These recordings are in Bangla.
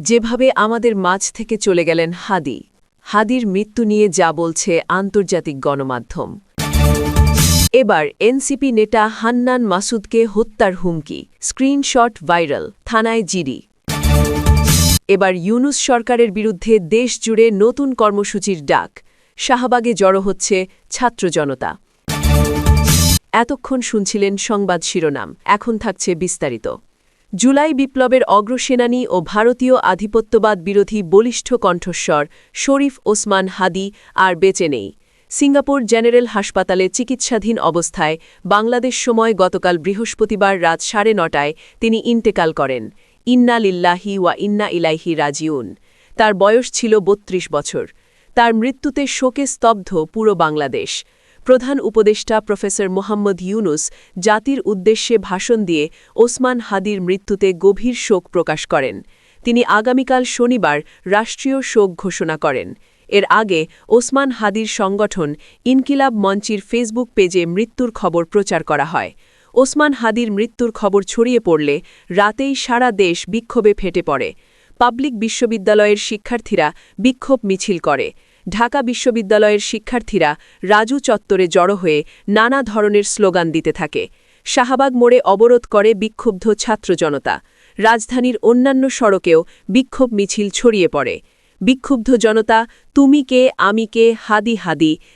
যেভাবে আমাদের মাঝ থেকে চলে গেলেন হাদির মৃত্যু নিয়ে যা বলছে আন্তর্জাতিক গণমাধ্যম। এবার এনসিপি নেতা হান্নান মাসুদকে হত্যার হুমকি, স্ক্রিনশট ভাইরাল, থানায় জিডি। এবার ইউনূস সরকারের বিরুদ্ধে দেশ জুড়ে নতুন কর্মসূচির ডাক, শাহবাগে জড়ো হচ্ছে ছাত্র জনতা। এতক্ষণ শুনছিলেন সংবাদ শিরোনাম, এখন থাকছে বিস্তারিত। জুলাই বিপ্লবের অগ্রসেনানী ও ভারতীয় আধিপত্যবাদ বিরোধী বলিষ্ঠ কণ্ঠস্বর শরীফ ওসমান হাদি আর বেঁচে নেই। সিঙ্গাপুর জেনারেল হাসপাতালে চিকিৎসাধীন অবস্থায় বাংলাদেশ সময় গতকাল বৃহস্পতিবার রাত 9:30টায় তিনি ইন্তেকাল করেন। ইন্না লিল্লাহি ওয়া ইন্না ইলাইহি রাজিউন। তার বয়স ছিল 32 বছর। তার মৃত্যুতে শোকে স্তব্ধ পুরো বাংলাদেশ। প্রধান উপদেষ্টা প্রফেসর মোহাম্মদ ইউনূস জাতির উদ্দেশ্যে ভাষণ দিয়ে ওসমান হাদির মৃত্যুতে গভীর শোক প্রকাশ করেন। তিনি আগামীকাল শনিবার রাষ্ট্রীয় শোক ঘোষণা করেন। এর আগে ওসমান হাদির সংগঠন ইনকিলাব মঞ্চের ফেসবুক পেজে মৃত্যুর খবর প্রচার করা হয়। ওসমান হাদির মৃত্যুর খবর ছড়িয়ে পড়লে রাতেই সারা দেশ বিক্ষোভে ফেটে পড়ে। পাবলিক বিশ্ববিদ্যালয়ের শিক্ষার্থীরা বিক্ষোভ মিছিল করে। ঢাকা বিশ্ববিদ্যালয়ের শিক্ষার্থীরা রাজু চত্বরে জড়ো হয়ে নানা ধরনের স্লোগান দিতে থাকে। শাহবাগ মোড়ে অবরোধ করে বিক্ষুব্ধ ছাত্র জনতা। রাজধানীর অন্যান্য সড়কেও বিক্ষোভ মিছিল ছড়িয়ে পড়ে। বিক্ষুব্ধ জনতা তুমি কে আমি কে হাদি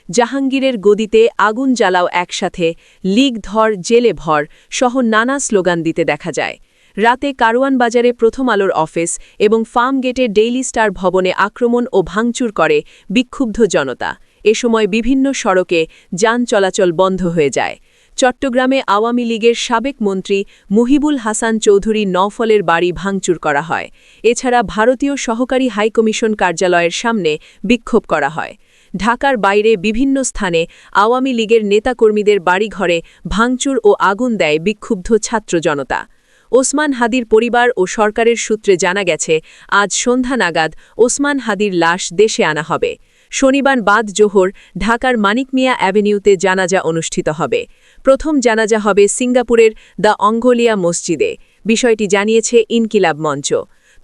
জাহাঙ্গীরের গদিতে আগুন জ্বালাও একসাথে, লীগ ধর জেলে ভর সহ নানা স্লোগান দিতে দেখা যায়। রাতে কারওয়ান বাজারে প্রথম আলোর অফিস এবং ফার্ম গেটে ডেইলি স্টার ভবনে আক্রমণ ও ভাঙচুর করে বিক্ষুব্ধ জনতা। এ সময় বিভিন্ন সড়কে যান চলাচল বন্ধ হয়ে যায়। চট্টগ্রামে আওয়ামী লীগের সাবেক মন্ত্রী মুহিবুল হাসান চৌধুরী নওফলের বাড়ি ভাঙচুর করা হয়। এছাড়া ভারতীয় সহকারী হাইকমিশন কার্যালয়ের সামনে বিক্ষোভ করা হয়। ঢাকার বাইরে বিভিন্ন স্থানে আওয়ামী লীগের নেতাকর্মীদের বাড়িঘরে ভাঙচুর ও আগুন দেয় বিক্ষুব্ধ ছাত্র জনতা। ওসমান হাদির পরিবার ও সরকারের সূত্রে জানা গেছে, আজ সন্ধ্যা নাগাদ ওসমান হাদির লাশ দেশে আনা হবে। শনিবার বাদ জোহর ঢাকার মানিক মিয়া অ্যাভিনিউতে জানাজা অনুষ্ঠিত হবে। প্রথম জানাজা হবে সিঙ্গাপুরের দ্য অঙ্গোলিয়া মসজিদে। বিষয়টি জানিয়েছে ইনকিলাব মঞ্চ।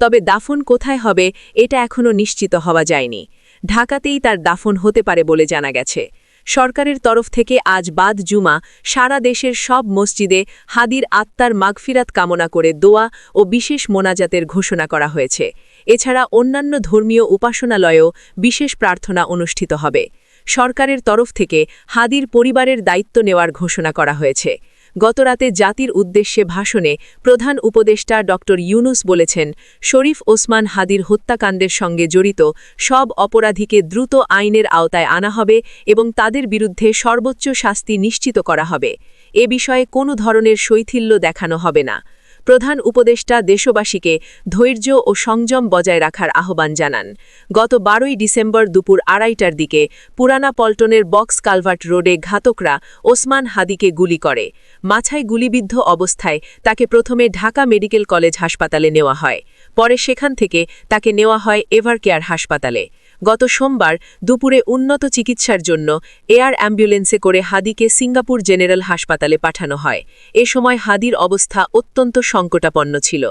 তবে দাফন কোথায় হবে এটা এখনও নিশ্চিত হওয়া যায়নি। ঢাকাতেই তার দাফন হতে পারে বলে জানা গেছে। সরকারের তরফ থেকে আজ বাদ জুমা সারা দেশের সব মসজিদে হাদির আত্মার মাগফিরাত কামনা করে দোয়া ও বিশেষ মোনাজাতের ঘোষণা করা হয়েছে। এছাড়া অন্যান্য ধর্মীয় উপাসনালয়েও বিশেষ প্রার্থনা অনুষ্ঠিত হবে। সরকারের তরফ থেকে হাদির পরিবারের দায়িত্ব নেওয়ার ঘোষণা করা হয়েছে। গতরাতে জাতির উদ্দেশ্যে ভাষণে প্রধান উপদেষ্টা ড ইউনূস বলেছেন, শরীফ ওসমান হাদির হত্যাকাণ্ডের সঙ্গে জড়িত সব অপরাধীকে দ্রুত আইনের আওতায় আনা হবে এবং তাদের বিরুদ্ধে সর্বোচ্চ শাস্তি নিশ্চিত করা হবে। এ বিষয়ে কোনো ধরনের শৈথিল্য দেখানো হবে না। প্রধান উপদেষ্টা দেশবাসীকে ধৈর্য ও সংযম বজায় রাখার আহ্বান জানান। গত 12ই ডিসেম্বর দুপুর 2:30টার দিকে পুরানা পল্টনের বক্স কালভার্ট রোডে ঘাতকরা ওসমান হাদিকে গুলি করে। মাথায় গুলিবিদ্ধ অবস্থায় তাকে প্রথমে ঢাকা মেডিকেল কলেজ হাসপাতালে নেওয়া হয়। পরে সেখান থেকে তাকে নেওয়া হয় এভারকেয়ার হাসপাতালে। গত সোমবার দুপুরে উন্নত চিকিৎসার জন্য এয়ার অ্যাম্বুলেন্সে করে হাদিকে সিঙ্গাপুর জেনারেল হাসপাতালে পাঠানো হয়। এ সময় হাদির অবস্থা অত্যন্ত সংকটাপন্ন ছিল।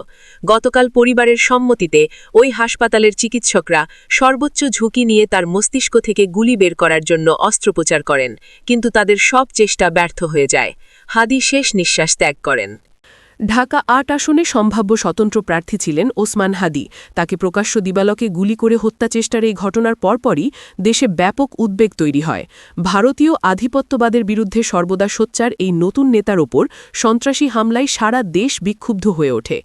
গতকাল পরিবারের সম্মতিতে ওই হাসপাতালের চিকিৎসকরা সর্বোচ্চ ঝুঁকি নিয়ে তার মস্তিষ্ক থেকে গুলি বের করার জন্য অস্ত্রোপচার করেন, কিন্তু তাদের সব চেষ্টা ব্যর্থ হয়ে যায়। হাদি শেষ নিঃশ্বাস ত্যাগ করেন। ঢাকা ৮ আসনে সম্ভাব্য স্বতন্ত্র প্রার্থী ছিলেন ওসমান হাদি। তাকে প্রকাশ্য দিবালোকে গুলি করে হত্যাচেষ্টার এই ঘটনার পরপরই দেশে ব্যাপক উদ্বেগ তৈরি হয়। ভারতীয় আধিপত্যবাদের বিরুদ্ধে সর্বদা সোচ্চার এই নতুন নেতার ওপর সন্ত্রাসী হামলায় সারা দেশ বিক্ষুব্ধ হয়ে ওঠে।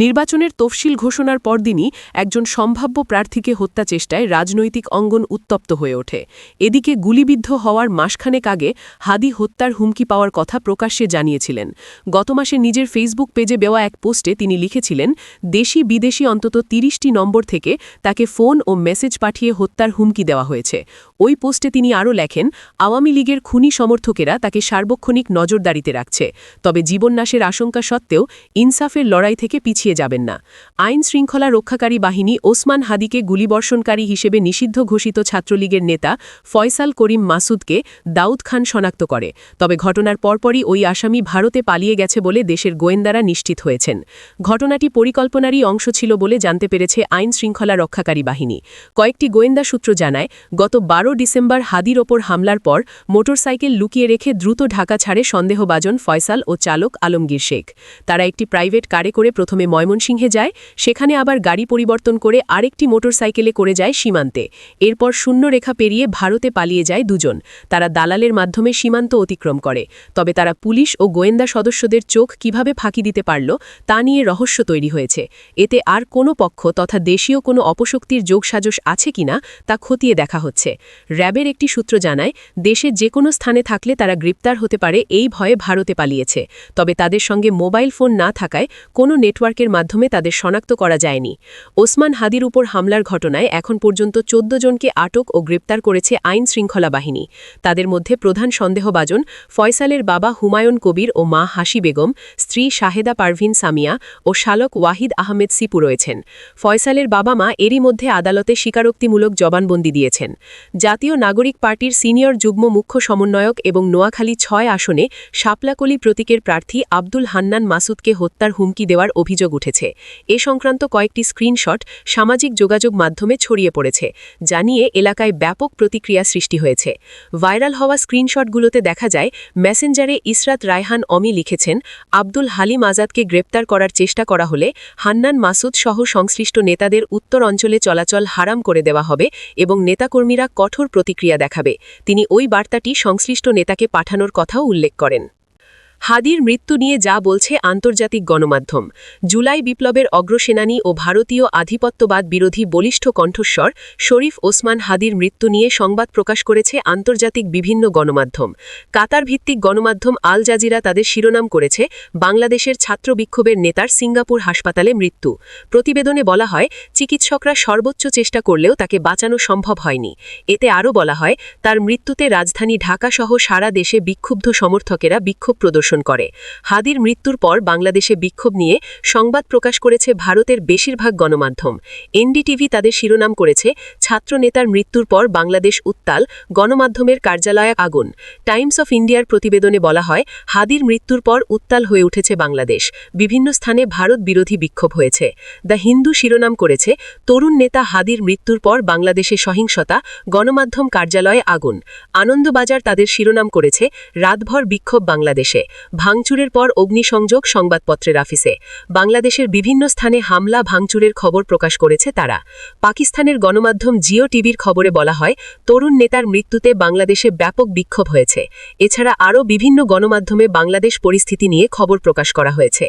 নির্বাচনের তফসিল ঘোষণার পরদিনই একজন সম্ভাব্য প্রার্থীকে হত্যাচেষ্টায় রাজনৈতিক অঙ্গন উত্তপ্ত হয়ে ওঠে। এদিকে গুলিবিদ্ধ হওয়ার মাসখানেক আগে হাদি হত্যার হুমকি পাওয়ার কথা প্রকাশ্যে জানিয়েছিলেন। গত মাসে নিজের ফেসবুক পেজে দেওয়া এক পোস্টে তিনি লিখেছিলেন, দেশি বিদেশি অন্তত 30টি নম্বর থেকে তাকে ফোন ও মেসেজ পাঠিয়ে হত্যার হুমকি দেওয়া হয়েছে। ওই পোস্টে তিনি আরও লেখেন, আওয়ামী লীগের খুনি সমর্থকেরা তাকে সার্বক্ষণিক নজরদারিতে রাখছে, তবে জীবননাশের আশঙ্কা সত্ত্বেও ইনসাফের লড়াই থেকে পিছিয়ে যাবেন না। আইন শৃঙ্খলা রক্ষাকারী বাহিনী ওসমান হাদিকে গুলিবর্ষণকারী হিসেবে নিষিদ্ধ ঘোষিত ছাত্রলীগের নেতা ফয়সাল করিম মাসুদকে দাউদ খান শনাক্ত করে, তবে ঘটনার পরপরই ওই আসামি ভারতে পালিয়ে গেছে বলে দেশের গোয়েন্দারা নিশ্চিত হয়েছেন। ঘটনাটি পরিকল্পনারই অংশ ছিল বলে জানতে পেরেছে আইন শৃঙ্খলা রক্ষাকারী বাহিনী। কয়েকটি গোয়েন্দা সূত্র জানায়, গত 12 ডিসেম্বর হাদির ওপর হামলার পর মোটরসাইকেল লুকিয়ে রেখে দ্রুত ঢাকা ছাড়ে সন্দেহভাজন ফয়সাল ও চালক আলমগীর শেখ। তারা একটি প্রাইভেট কারে করে প্রথমে ময়মনসিংহে যায়, সেখানে আবার গাড়ি পরিবর্তন করে আরেকটি মোটরসাইকেলে করে যায় সীমান্তে। এরপর শূন্যরেখা পেরিয়ে ভারতে পালিয়ে যায় দুজন। তারা দালালের মাধ্যমে সীমান্ত অতিক্রম করে। তবে তারা পুলিশ ও গোয়েন্দা সদস্যদের চোখ কিভাবে ফাঁকি দিতে পারল তা নিয়ে রহস্য তৈরি হয়েছে। এতে আর কোনো পক্ষ তথা দেশীয় কোনো অপশক্তির যোগসাজশ আছে কিনা তা খতিয়ে দেখা হচ্ছে। র্যাবের একটি সূত্র জানায়, দেশে যে কোনো স্থানে থাকলে তারা গ্রেপ্তার হতে পারে এই ভয়ে ভারতে পালিয়েছে। তবে তাদের সঙ্গে মোবাইল ফোন না থাকায় কোনো নেটওয়ার্কের মাধ্যমে তাদের শনাক্ত করা যায়নি। ওসমান হাদির উপর হামলার ঘটনায় এখন পর্যন্ত 14 জনকে আটক ও গ্রেপ্তার করেছে আইন শৃঙ্খলা বাহিনী। তাদের মধ্যে প্রধান সন্দেহভাজন ফয়সালের বাবা হুমায়ুন কবির ও মা হাসি বেগম, স্ত্রী শাহেদা পারভিন সামিয়া ও শালক ওয়াহিদ আহমেদ সিপু রয়েছেন। ফয়সালের বাবা মা এরই মধ্যে আদালতে স্বীকারোক্তিমূলক জবানবন্দি দিয়েছেন। জাতীয় নাগরিক পার্টির সিনিয়র যুগ্ম মুখ্য সমন্বয়ক এবং নোয়াখালী 6 আসনে শাপলাকলি প্রতীকের প্রার্থী আব্দুল হান্নান মাসুদকে হত্যার হুমকি দেওয়ার অভিযোগ উঠেছে। এ সংক্রান্ত কয়েকটি স্ক্রিনশট সামাজিক যোগাযোগ মাধ্যমে ছড়িয়ে পড়েছে, যা নিয়ে এলাকায় ব্যাপক প্রতিক্রিয়া সৃষ্টি হয়েছে। ভাইরাল হওয়া স্ক্রিনশটগুলোতে দেখা যায়, মেসেঞ্জারে ইসরাত রায়হান অমি লিখেছেন, আব্দুল হালিম আজাদকে গ্রেপ্তার করার চেষ্টা করা হলে হান্নান মাসুদ সহ সংশ্লিষ্ট নেতাদের উত্তর অঞ্চলে চলাচল হারাম করে দেওয়া হবে এবং নেতাকর্মীরা কঠোর প্রতিক্রিয়া দেখাবে। তিনি ওই বার্তাটি সংশ্লিষ্ট নেতাকে পাঠানোর কথাও উল্লেখ করেন। হাদির মৃত্যু নিয়ে যা বলছে আন্তর্জাতিক গণমাধ্যম। জুলাই বিপ্লবের অগ্রসেনানী ও ভারতীয় আধিপত্যবাদ বিরোধী বলিষ্ঠ কণ্ঠস্বর শরীফ ওসমান হাদির মৃত্যু নিয়ে সংবাদ প্রকাশ করেছে আন্তর্জাতিক বিভিন্ন গণমাধ্যম। কাতার ভিত্তিক গণমাধ্যম আল জাজিরা তাদের শিরোনাম করেছে, বাংলাদেশের ছাত্র বিক্ষোভের নেতার সিঙ্গাপুর হাসপাতালে মৃত্যু। প্রতিবেদনে বলা হয়, চিকিৎসকরা সর্বোচ্চ চেষ্টা করলেও তাকে বাঁচানো সম্ভব হয়নি। এতে আরও বলা হয়, তার মৃত্যুতে রাজধানী ঢাকাসহ সারা দেশে বিক্ষুব্ধ সমর্থকেরা বিক্ষোভ প্রদর্শন করে। হাদির মৃত্যুর পর বাংলাদেশে বিক্ষোভ নিয়ে সংবাদ প্রকাশ করেছে ভারতের বেশিরভাগ গণমাধ্যম। এনডিটিভি তাদের শিরোনাম করেছে, ছাত্রনেতার মৃত্যুর পর বাংলাদেশ উত্তাল, গণমাধ্যমের কার্যালয়ে আগুন। টাইমস অফ ইন্ডিয়ার প্রতিবেদনে বলা হয়, হাদির মৃত্যুর পর উত্তাল হয়ে উঠেছে বাংলাদেশ। বিভিন্ন স্থানে ভারত বিরোধী বিক্ষোভ হয়েছে। দ্য হিন্দু শিরোনাম করেছে, তরুণ নেতা হাদির মৃত্যুর পর বাংলাদেশে সহিংসতা, গণমাধ্যম কার্যালয়ে আগুন। আনন্দবাজার তাদের শিরোনাম করেছে, রাতভর বিক্ষোভ বাংলাদেশে, ভাঙচুরের পর অগ্নিসংযোগ সংবাদপত্রের অফিসে। বাংলাদেশের বিভিন্ন স্থানে হামলা ভাঙচুরের খবর প্রকাশ করেছে তারা। পাকিস্তানের গণমাধ্যম জিও টিভির খবরে বলা হয়, তরুণ নেতার মৃত্যুতে বাংলাদেশে ব্যাপক বিক্ষোভ হয়েছে। এছাড়া আরও বিভিন্ন গণমাধ্যমে বাংলাদেশ পরিস্থিতি নিয়ে খবর প্রকাশ করা হয়েছে।